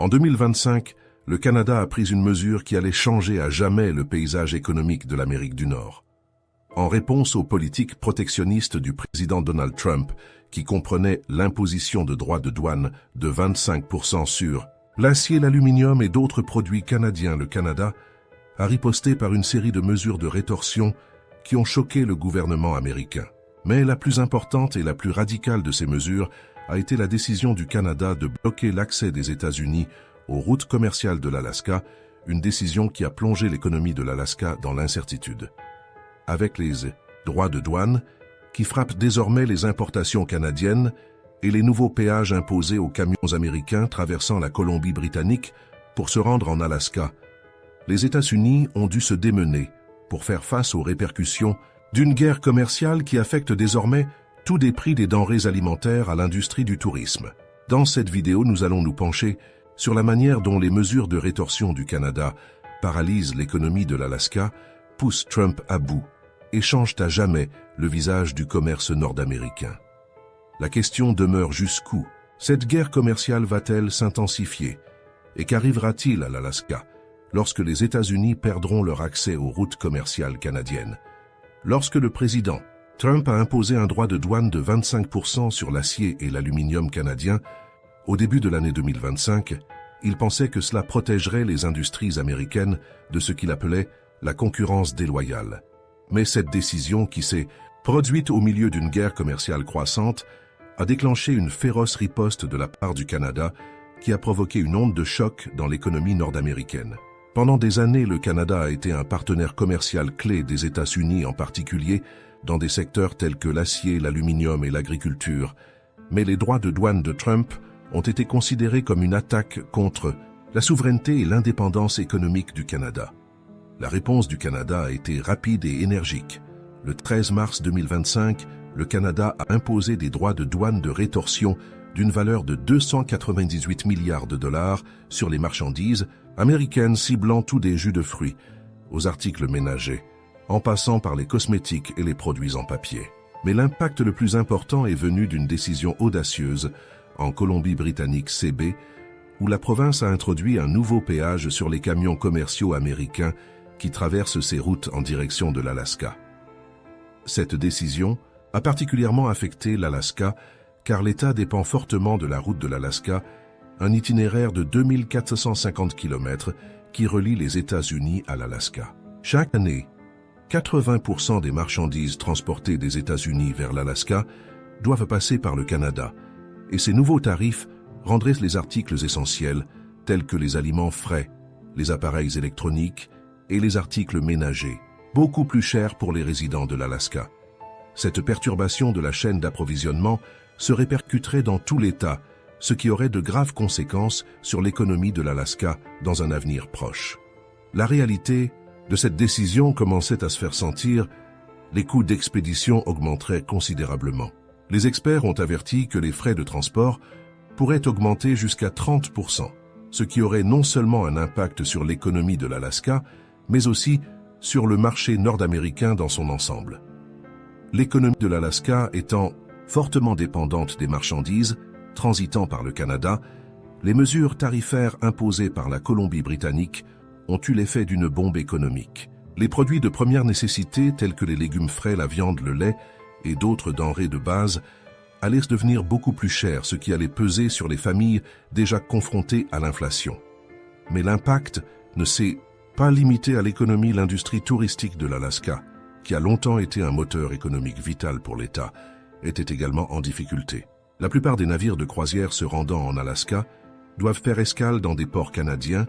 En 2025, le Canada a pris une mesure qui allait changer à jamais le paysage économique de l'Amérique du Nord. En réponse aux politiques protectionnistes du président Donald Trump, qui comprenaient l'imposition de droits de douane de 25% sur l'acier, l'aluminium et d'autres produits canadiens, le Canada a riposté par une série de mesures de rétorsion qui ont choqué le gouvernement américain. Mais la plus importante et la plus radicale de ces mesures a été la décision du Canada de bloquer l'accès des États-Unis aux routes commerciales de l'Alaska, une décision qui a plongé l'économie de l'Alaska dans l'incertitude. Avec les droits de douane qui frappent désormais les importations canadiennes et les nouveaux péages imposés aux camions américains traversant la Colombie-Britannique pour se rendre en Alaska, les États-Unis ont dû se démener pour faire face aux répercussions d'une guerre commerciale qui affecte désormais tous les prix des denrées alimentaires à l'industrie du tourisme. Dans cette vidéo, nous allons nous pencher sur la manière dont les mesures de rétorsion du Canada paralysent l'économie de l'Alaska, poussent Trump à bout et changent à jamais le visage du commerce nord-américain. La question demeure: jusqu'où cette guerre commerciale va-t-elle s'intensifier? Et qu'arrivera-t-il à l'Alaska lorsque les États-Unis perdront leur accès aux routes commerciales canadiennes? Lorsque le président Trump a imposé un droit de douane de 25% sur l'acier et l'aluminium canadien, au début de l'année 2025, il pensait que cela protégerait les industries américaines de ce qu'il appelait la concurrence déloyale. Mais cette décision, qui s'est produite au milieu d'une guerre commerciale croissante, a déclenché une féroce riposte de la part du Canada qui a provoqué une onde de choc dans l'économie nord-américaine. Pendant des années, le Canada a été un partenaire commercial clé des États-Unis, en particulier dans des secteurs tels que l'acier, l'aluminium et l'agriculture. Mais les droits de douane de Trump ont été considérés comme une attaque contre la souveraineté et l'indépendance économique du Canada. La réponse du Canada a été rapide et énergique. Le 13 mars 2025, le Canada a imposé des droits de douane de rétorsion d'une valeur de 298 milliards de dollars sur les marchandises américaines, ciblant tout des jus de fruits aux articles ménagers, en passant par les cosmétiques et les produits en papier. Mais l'impact le plus important est venu d'une décision audacieuse en Colombie-Britannique CB, où la province a introduit un nouveau péage sur les camions commerciaux américains qui traversent ces routes en direction de l'Alaska. Cette décision a particulièrement affecté l'Alaska, car l'État dépend fortement de la route de l'Alaska, un itinéraire de 2450 km qui relie les États-Unis à l'Alaska. Chaque année, 80% des marchandises transportées des États-Unis vers l'Alaska doivent passer par le Canada, et ces nouveaux tarifs rendraient les articles essentiels, tels que les aliments frais, les appareils électroniques et les articles ménagers, beaucoup plus chers pour les résidents de l'Alaska. Cette perturbation de la chaîne d'approvisionnement se répercuterait dans tout l'État, ce qui aurait de graves conséquences sur l'économie de l'Alaska dans un avenir proche. La réalité de cette décision commençait à se faire sentir. Les coûts d'expédition augmenteraient considérablement. Les experts ont averti que les frais de transport pourraient augmenter jusqu'à 30%, ce qui aurait non seulement un impact sur l'économie de l'Alaska, mais aussi sur le marché nord-américain dans son ensemble. L'économie de l'Alaska étant fortement dépendante des marchandises transitant par le Canada, les mesures tarifaires imposées par la Colombie-Britannique ont eu l'effet d'une bombe économique. Les produits de première nécessité, tels que les légumes frais, la viande, le lait et d'autres denrées de base, allaient devenir beaucoup plus chers, ce qui allait peser sur les familles déjà confrontées à l'inflation. Mais l'impact ne s'est pas limité à l'économie. L'industrie touristique de l'Alaska, qui a longtemps été un moteur économique vital pour l'État, était également en difficulté. La plupart des navires de croisière se rendant en Alaska doivent faire escale dans des ports canadiens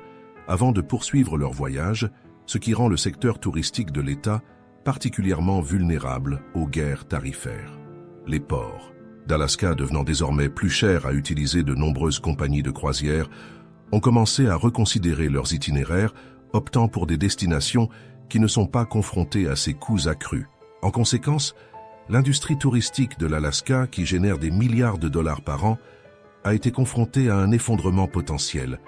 avant de poursuivre leur voyage, ce qui rend le secteur touristique de l'État particulièrement vulnérable aux guerres tarifaires. Les ports d'Alaska, devenant désormais plus chers à utiliser, de nombreuses compagnies de croisière ont commencé à reconsidérer leurs itinéraires, optant pour des destinations qui ne sont pas confrontées à ces coûts accrus. En conséquence, l'industrie touristique de l'Alaska, qui génère des milliards de dollars par an, a été confrontée à un effondrement potentiel.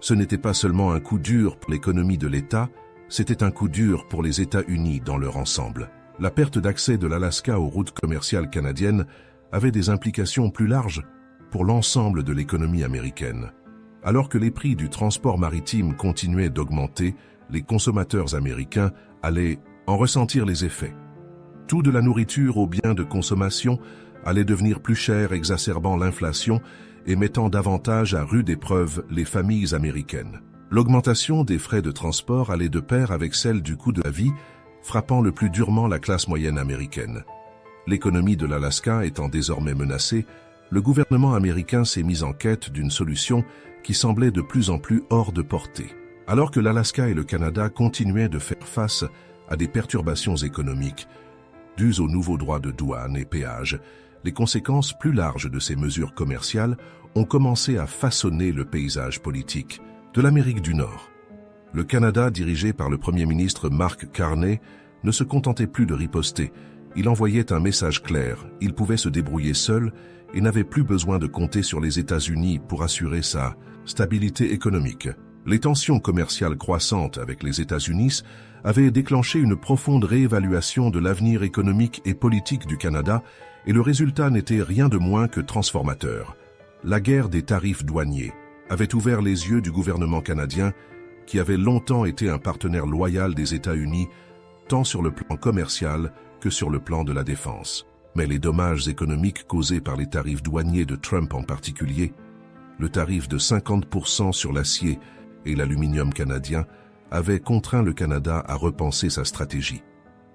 Ce n'était pas seulement un coup dur pour l'économie de l'État, c'était un coup dur pour les États-Unis dans leur ensemble. La perte d'accès de l'Alaska aux routes commerciales canadiennes avait des implications plus larges pour l'ensemble de l'économie américaine. Alors que les prix du transport maritime continuaient d'augmenter, les consommateurs américains allaient en ressentir les effets. Tout de la nourriture aux biens de consommation allait devenir plus cher, exacerbant l'inflation et mettant davantage à rude épreuve les familles américaines. L'augmentation des frais de transport allait de pair avec celle du coût de la vie, frappant le plus durement la classe moyenne américaine. L'économie de l'Alaska étant désormais menacée, le gouvernement américain s'est mis en quête d'une solution qui semblait de plus en plus hors de portée. Alors que l'Alaska et le Canada continuaient de faire face à des perturbations économiques dues aux nouveaux droits de douane et péages, les conséquences plus larges de ces mesures commerciales ont commencé à façonner le paysage politique de l'Amérique du Nord. Le Canada, dirigé par le Premier ministre Mark Carney, ne se contentait plus de riposter. Il envoyait un message clair, il pouvait se débrouiller seul et n'avait plus besoin de compter sur les États-Unis pour assurer sa stabilité économique. Les tensions commerciales croissantes avec les États-Unis avaient déclenché une profonde réévaluation de l'avenir économique et politique du Canada, et le résultat n'était rien de moins que transformateur. La guerre des tarifs douaniers avait ouvert les yeux du gouvernement canadien, qui avait longtemps été un partenaire loyal des États-Unis, tant sur le plan commercial que sur le plan de la défense. Mais les dommages économiques causés par les tarifs douaniers de Trump en particulier, le tarif de 50% sur l'acier et l'aluminium canadien, avait contraint le Canada à repenser sa stratégie.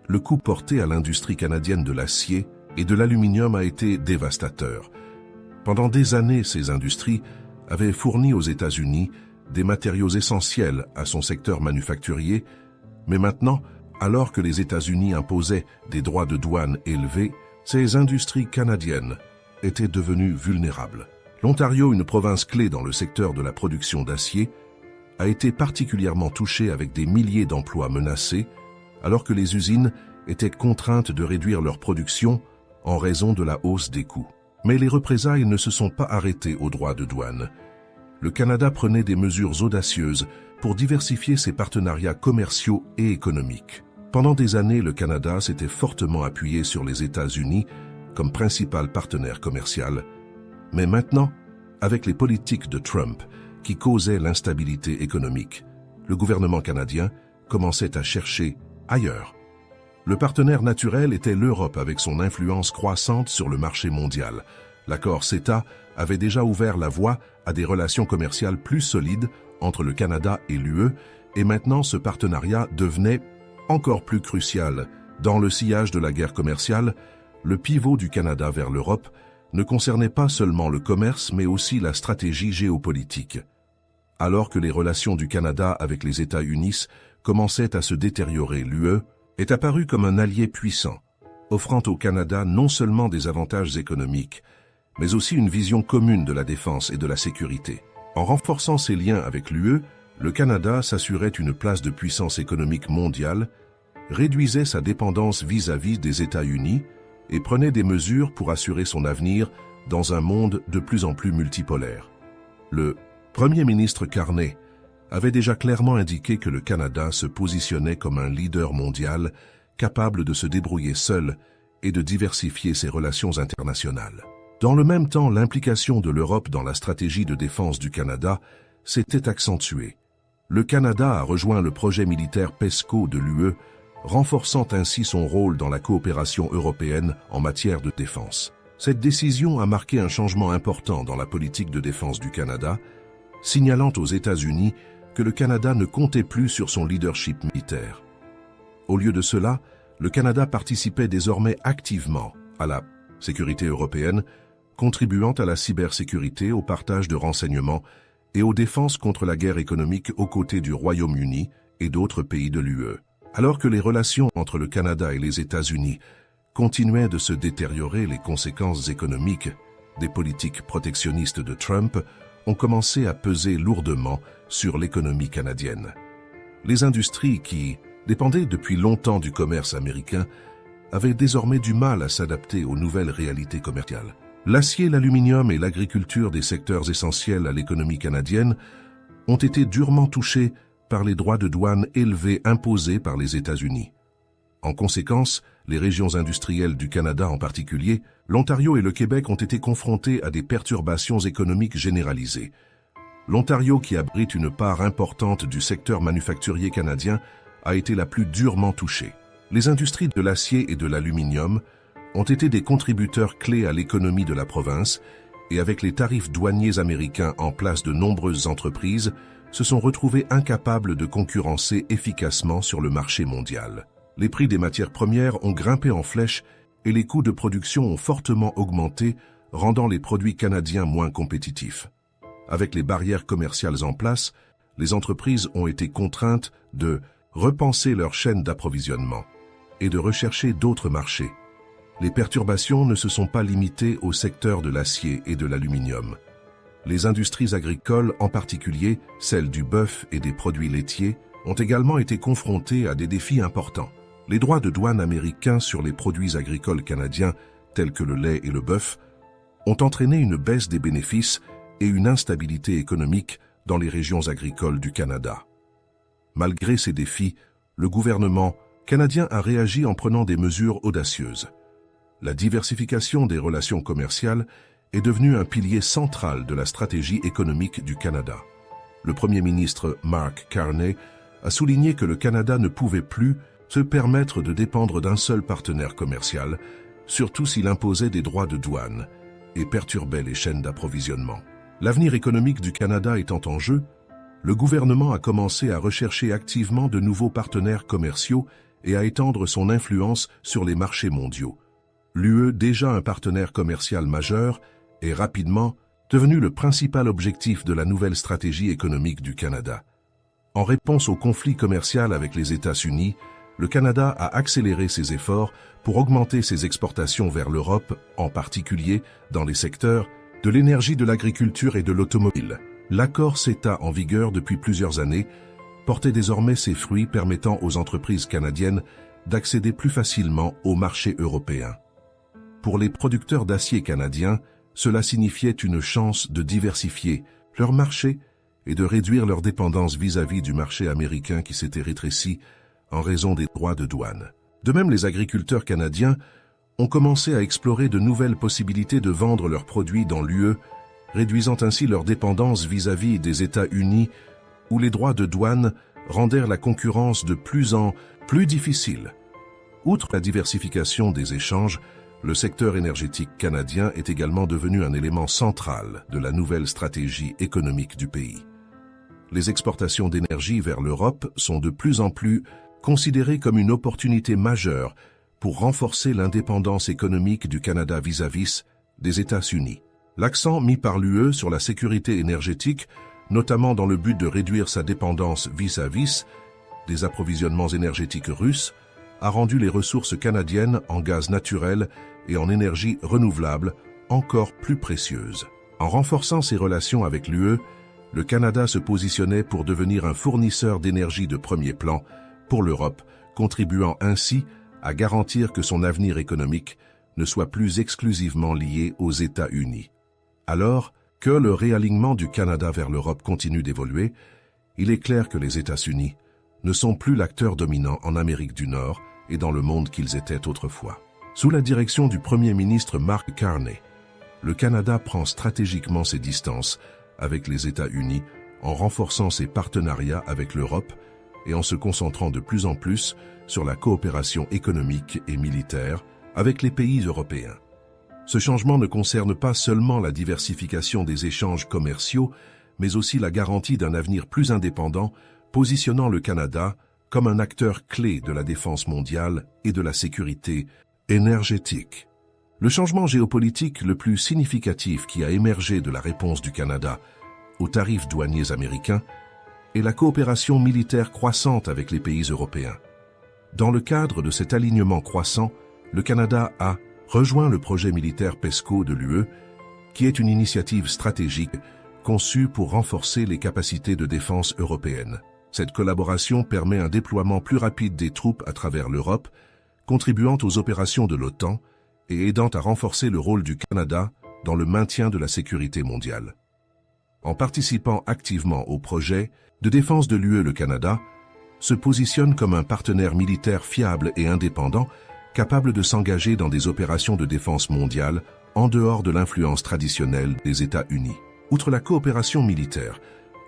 Le coup porté à l'industrie canadienne de l'acier et de l'aluminium a été dévastateur. Pendant des années, ces industries avaient fourni aux États-Unis des matériaux essentiels à son secteur manufacturier, mais maintenant, alors que les États-Unis imposaient des droits de douane élevés, ces industries canadiennes étaient devenues vulnérables. L'Ontario, une province clé dans le secteur de la production d'acier, a été particulièrement touchée avec des milliers d'emplois menacés, alors que les usines étaient contraintes de réduire leur production en raison de la hausse des coûts. Mais les représailles ne se sont pas arrêtées aux droits de douane. Le Canada prenait des mesures audacieuses pour diversifier ses partenariats commerciaux et économiques. Pendant des années, le Canada s'était fortement appuyé sur les États-Unis comme principal partenaire commercial. Mais maintenant, avec les politiques de Trump qui causaient l'instabilité économique, le gouvernement canadien commençait à chercher ailleurs. Le partenaire naturel était l'Europe avec son influence croissante sur le marché mondial. L'accord CETA avait déjà ouvert la voie à des relations commerciales plus solides entre le Canada et l'UE, et maintenant ce partenariat devenait encore plus crucial. Dans le sillage de la guerre commerciale, le pivot du Canada vers l'Europe ne concernait pas seulement le commerce, mais aussi la stratégie géopolitique. Alors que les relations du Canada avec les États-Unis commençaient à se détériorer, l'UE est apparue comme un allié puissant, offrant au Canada non seulement des avantages économiques, mais aussi une vision commune de la défense et de la sécurité. En renforçant ses liens avec l'UE, le Canada s'assurait une place de puissance économique mondiale, réduisait sa dépendance vis-à-vis des États-Unis et prenait des mesures pour assurer son avenir dans un monde de plus en plus multipolaire. Le Premier ministre Carney avait déjà clairement indiqué que le Canada se positionnait comme un leader mondial capable de se débrouiller seul et de diversifier ses relations internationales. Dans le même temps, l'implication de l'Europe dans la stratégie de défense du Canada s'était accentuée. Le Canada a rejoint le projet militaire PESCO de l'UE, renforçant ainsi son rôle dans la coopération européenne en matière de défense. Cette décision a marqué un changement important dans la politique de défense du Canada, signalant aux États-Unis que le Canada ne comptait plus sur son leadership militaire. Au lieu de cela, le Canada participait désormais activement à la sécurité européenne, contribuant à la cybersécurité, au partage de renseignements et aux défenses contre la guerre économique aux côtés du Royaume-Uni et d'autres pays de l'UE. Alors que les relations entre le Canada et les États-Unis continuaient de se détériorer, les conséquences économiques des politiques protectionnistes de Trump ont commencé à peser lourdement sur l'économie canadienne. Les industries qui dépendaient depuis longtemps du commerce américain avaient désormais du mal à s'adapter aux nouvelles réalités commerciales. L'acier, l'aluminium et l'agriculture, des secteurs essentiels à l'économie canadienne, ont été durement touchés par les droits de douane élevés imposés par les États-Unis. En conséquence, les régions industrielles du Canada en particulier, l'Ontario et le Québec ont été confrontés à des perturbations économiques généralisées. L'Ontario, qui abrite une part importante du secteur manufacturier canadien, a été la plus durement touchée. Les industries de l'acier et de l'aluminium ont été des contributeurs clés à l'économie de la province et avec les tarifs douaniers américains en place, de nombreuses entreprises se sont retrouvées incapables de concurrencer efficacement sur le marché mondial. Les prix des matières premières ont grimpé en flèche et les coûts de production ont fortement augmenté, rendant les produits canadiens moins compétitifs. Avec les barrières commerciales en place, les entreprises ont été contraintes de repenser leur chaîne d'approvisionnement et de rechercher d'autres marchés. Les perturbations ne se sont pas limitées au secteur de l'acier et de l'aluminium. Les industries agricoles, en particulier celles du bœuf et des produits laitiers, ont également été confrontées à des défis importants. Les droits de douane américains sur les produits agricoles canadiens, tels que le lait et le bœuf, ont entraîné une baisse des bénéfices et une instabilité économique dans les régions agricoles du Canada. Malgré ces défis, le gouvernement canadien a réagi en prenant des mesures audacieuses. La diversification des relations commerciales est devenue un pilier central de la stratégie économique du Canada. Le Premier ministre Mark Carney a souligné que le Canada ne pouvait plus se permettre de dépendre d'un seul partenaire commercial, surtout s'il imposait des droits de douane et perturbait les chaînes d'approvisionnement. L'avenir économique du Canada étant en jeu, le gouvernement a commencé à rechercher activement de nouveaux partenaires commerciaux et à étendre son influence sur les marchés mondiaux. L'UE, déjà un partenaire commercial majeur, est rapidement devenu le principal objectif de la nouvelle stratégie économique du Canada. En réponse au conflit commercial avec les États-Unis, le Canada a accéléré ses efforts pour augmenter ses exportations vers l'Europe, en particulier dans les secteurs de l'énergie, de l'agriculture et de l'automobile. L'accord CETA, en vigueur depuis plusieurs années, portait désormais ses fruits, permettant aux entreprises canadiennes d'accéder plus facilement au marché européen. Pour les producteurs d'acier canadiens, cela signifiait une chance de diversifier leur marché et de réduire leur dépendance vis-à-vis du marché américain qui s'était rétréci en raison des droits de douane. De même, les agriculteurs canadiens ont commencé à explorer de nouvelles possibilités de vendre leurs produits dans l'UE, réduisant ainsi leur dépendance vis-à-vis des États-Unis, où les droits de douane rendèrent la concurrence de plus en plus difficile. Outre la diversification des échanges, le secteur énergétique canadien est également devenu un élément central de la nouvelle stratégie économique du pays. Les exportations d'énergie vers l'Europe sont de plus en plus considérées comme une opportunité majeure pour renforcer l'indépendance économique du Canada vis-à-vis des États-Unis. L'accent mis par l'UE sur la sécurité énergétique, notamment dans le but de réduire sa dépendance vis-à-vis des approvisionnements énergétiques russes, a rendu les ressources canadiennes en gaz naturel et en énergie renouvelable encore plus précieuses. En renforçant ses relations avec l'UE, le Canada se positionnait pour devenir un fournisseur d'énergie de premier plan pour l'Europe, contribuant ainsi à garantir que son avenir économique ne soit plus exclusivement lié aux États-Unis. Alors que le réalignement du Canada vers l'Europe continue d'évoluer, il est clair que les États-Unis ne sont plus l'acteur dominant en Amérique du Nord et dans le monde qu'ils étaient autrefois. Sous la direction du Premier ministre Mark Carney, le Canada prend stratégiquement ses distances avec les États-Unis en renforçant ses partenariats avec l'Europe et en se concentrant de plus en plus sur la coopération économique et militaire avec les pays européens. Ce changement ne concerne pas seulement la diversification des échanges commerciaux, mais aussi la garantie d'un avenir plus indépendant, positionnant le Canada comme un acteur clé de la défense mondiale et de la sécurité énergétique. Le changement géopolitique le plus significatif qui a émergé de la réponse du Canada aux tarifs douaniers américains est la coopération militaire croissante avec les pays européens. Dans le cadre de cet alignement croissant, le Canada a rejoint le projet militaire PESCO de l'UE, qui est une initiative stratégique conçue pour renforcer les capacités de défense européennes. Cette collaboration permet un déploiement plus rapide des troupes à travers l'Europe, contribuant aux opérations de l'OTAN et aidant à renforcer le rôle du Canada dans le maintien de la sécurité mondiale. En participant activement au projet de défense de l'UE, le Canada se positionne comme un partenaire militaire fiable et indépendant, capable de s'engager dans des opérations de défense mondiale en dehors de l'influence traditionnelle des États-Unis. Outre la coopération militaire,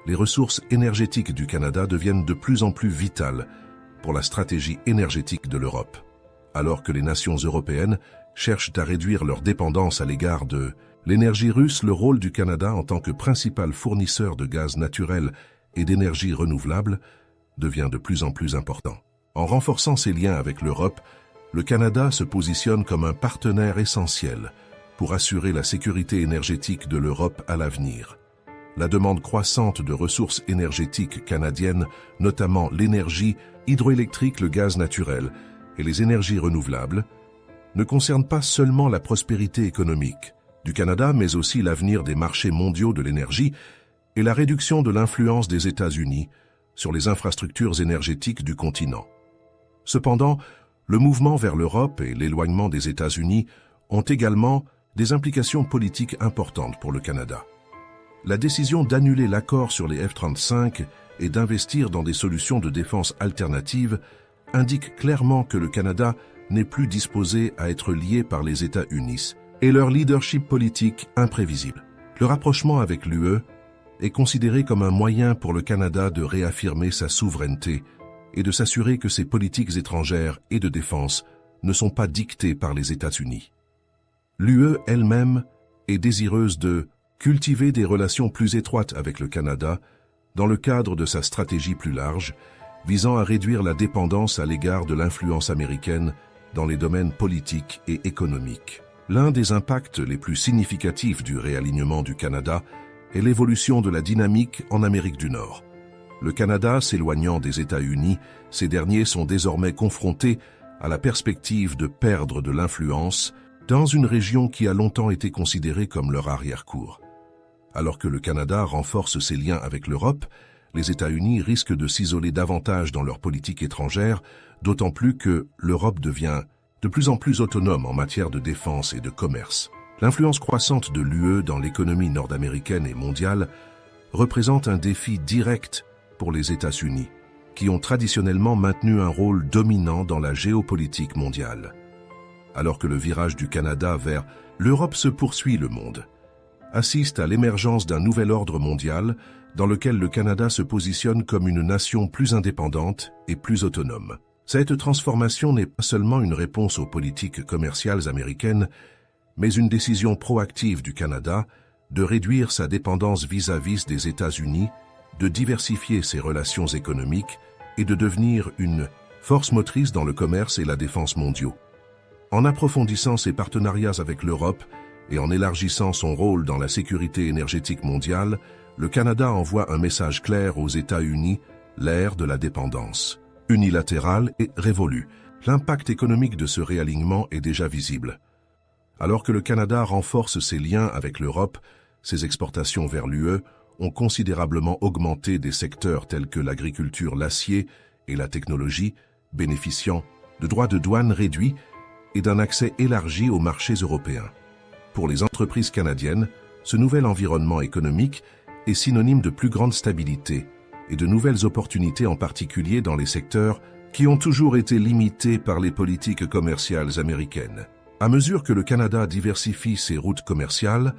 les ressources énergétiques du Canada deviennent de plus en plus vitales pour la stratégie énergétique de l'Europe, alors que les nations européennes cherchent à réduire leur dépendance à l'égard de l'énergie russe. Le rôle du Canada en tant que principal fournisseur de gaz naturel et d'énergie renouvelable devient de plus en plus important. En renforçant ses liens avec l'Europe, le Canada se positionne comme un partenaire essentiel pour assurer la sécurité énergétique de l'Europe à l'avenir. La demande croissante de ressources énergétiques canadiennes, notamment l'énergie hydroélectrique, le gaz naturel et les énergies renouvelables, ne concerne pas seulement la prospérité économique du Canada, mais aussi l'avenir des marchés mondiaux de l'énergie et la réduction de l'influence des États-Unis sur les infrastructures énergétiques du continent. Cependant, le mouvement vers l'Europe et l'éloignement des États-Unis ont également des implications politiques importantes pour le Canada. La décision d'annuler l'accord sur les F-35 et d'investir dans des solutions de défense alternatives indique clairement que le Canada n'est plus disposé à être lié par les États-Unis et leur leadership politique imprévisible. Le rapprochement avec l'UE est considéré comme un moyen pour le Canada de réaffirmer sa souveraineté et de s'assurer que ses politiques étrangères et de défense ne sont pas dictées par les États-Unis. L'UE elle-même est désireuse de cultiver des relations plus étroites avec le Canada dans le cadre de sa stratégie plus large, visant à réduire la dépendance à l'égard de l'influence américaine dans les domaines politiques et économiques. L'un des impacts les plus significatifs du réalignement du Canada est l'évolution de la dynamique en Amérique du Nord. Le Canada s'éloignant des États-Unis, ces derniers sont désormais confrontés à la perspective de perdre de l'influence dans une région qui a longtemps été considérée comme leur arrière-cour. Alors que le Canada renforce ses liens avec l'Europe, les États-Unis risquent de s'isoler davantage dans leur politique étrangère, d'autant plus que l'Europe devient de plus en plus autonome en matière de défense et de commerce. L'influence croissante de l'UE dans l'économie nord-américaine et mondiale représente un défi direct pour les États-Unis, qui ont traditionnellement maintenu un rôle dominant dans la géopolitique mondiale. Alors que le virage du Canada vers l'Europe se poursuit, le monde assiste à l'émergence d'un nouvel ordre mondial dans lequel le Canada se positionne comme une nation plus indépendante et plus autonome. Cette transformation n'est pas seulement une réponse aux politiques commerciales américaines, mais une décision proactive du Canada de réduire sa dépendance vis-à-vis des États-Unis, de diversifier ses relations économiques et de devenir une force motrice dans le commerce et la défense mondiaux. En approfondissant ses partenariats avec l'Europe et en élargissant son rôle dans la sécurité énergétique mondiale, le Canada envoie un message clair aux États-Unis, l'ère de la dépendance unilatérale et révolue. L'impact économique de ce réalignement est déjà visible. Alors que le Canada renforce ses liens avec l'Europe, ses exportations vers l'UE ont considérablement augmenté des secteurs tels que l'agriculture, l'acier et la technologie, bénéficiant de droits de douane réduits et d'un accès élargi aux marchés européens. Pour les entreprises canadiennes, ce nouvel environnement économique est synonyme de plus grande stabilité et de nouvelles opportunités, en particulier dans les secteurs qui ont toujours été limités par les politiques commerciales américaines. À mesure que le Canada diversifie ses routes commerciales,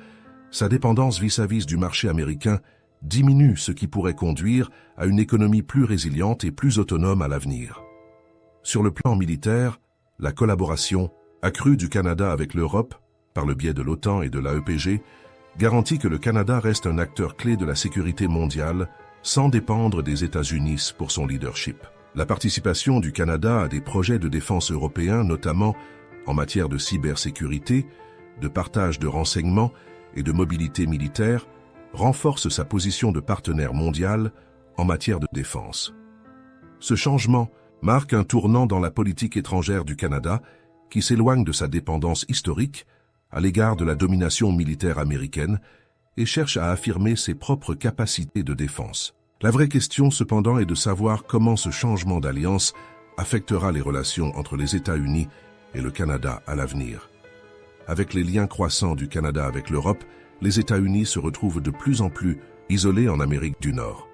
sa dépendance vis-à-vis du marché américain diminue, ce qui pourrait conduire à une économie plus résiliente et plus autonome à l'avenir. Sur le plan militaire, la collaboration accrue du Canada avec l'Europe, par le biais de l'OTAN et de l'AEPG, garantit que le Canada reste un acteur clé de la sécurité mondiale sans dépendre des États-Unis pour son leadership. La participation du Canada à des projets de défense européens, notamment en matière de cybersécurité, de partage de renseignements et de mobilité militaire, renforce sa position de partenaire mondial en matière de défense. Ce changement marque un tournant dans la politique étrangère du Canada qui s'éloigne de sa dépendance historique à l'égard de la domination militaire américaine et cherche à affirmer ses propres capacités de défense. La vraie question cependant est de savoir comment ce changement d'alliance affectera les relations entre les États-Unis et le Canada à l'avenir. Avec les liens croissants du Canada avec l'Europe, les États-Unis se retrouvent de plus en plus isolés en Amérique du Nord.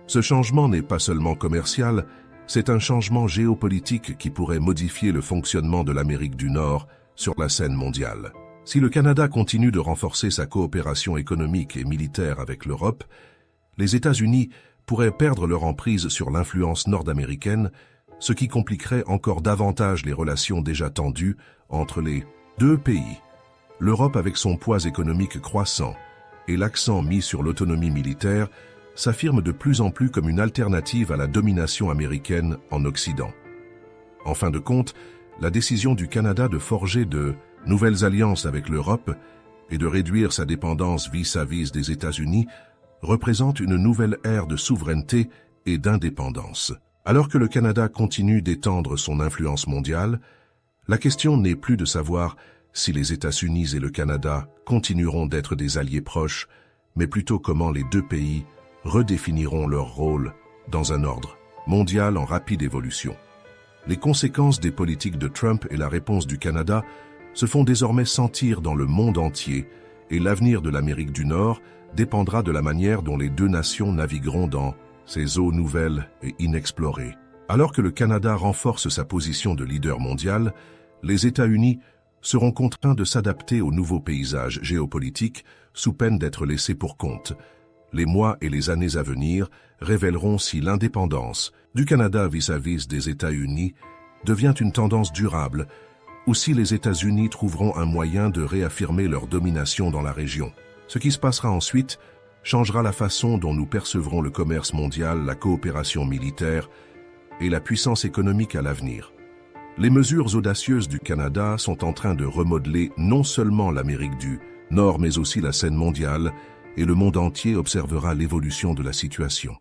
Ce changement n'est pas seulement commercial, c'est un changement géopolitique qui pourrait modifier le fonctionnement de l'Amérique du Nord sur la scène mondiale. Si le Canada continue de renforcer sa coopération économique et militaire avec l'Europe, les États-Unis pourraient perdre leur emprise sur l'influence nord-américaine, ce qui compliquerait encore davantage les relations déjà tendues entre les deux pays. L'Europe, avec son poids économique croissant et l'accent mis sur l'autonomie militaire, s'affirme de plus en plus comme une alternative à la domination américaine en Occident. En fin de compte, la décision du Canada de forger de nouvelles alliances avec l'Europe et de réduire sa dépendance vis-à-vis des États-Unis représente une nouvelle ère de souveraineté et d'indépendance. Alors que le Canada continue d'étendre son influence mondiale, la question n'est plus de savoir si les États-Unis et le Canada continueront d'être des alliés proches, mais plutôt comment les deux pays redéfiniront leur rôle dans un ordre mondial en rapide évolution. Les conséquences des politiques de Trump et la réponse du Canada se font désormais sentir dans le monde entier, et l'avenir de l'Amérique du Nord dépendra de la manière dont les deux nations navigueront dans ces eaux nouvelles et inexplorées. Alors que le Canada renforce sa position de leader mondial, les États-Unis seront contraints de s'adapter au nouveau paysage géopolitique sous peine d'être laissés pour compte. Les mois et les années à venir révéleront si l'indépendance du Canada vis-à-vis des États-Unis devient une tendance durable ou si les États-Unis trouveront un moyen de réaffirmer leur domination dans la région. Ce qui se passera ensuite changera la façon dont nous percevrons le commerce mondial, la coopération militaire et la puissance économique à l'avenir. Les mesures audacieuses du Canada sont en train de remodeler non seulement l'Amérique du Nord, mais aussi la scène mondiale, et le monde entier observera l'évolution de la situation.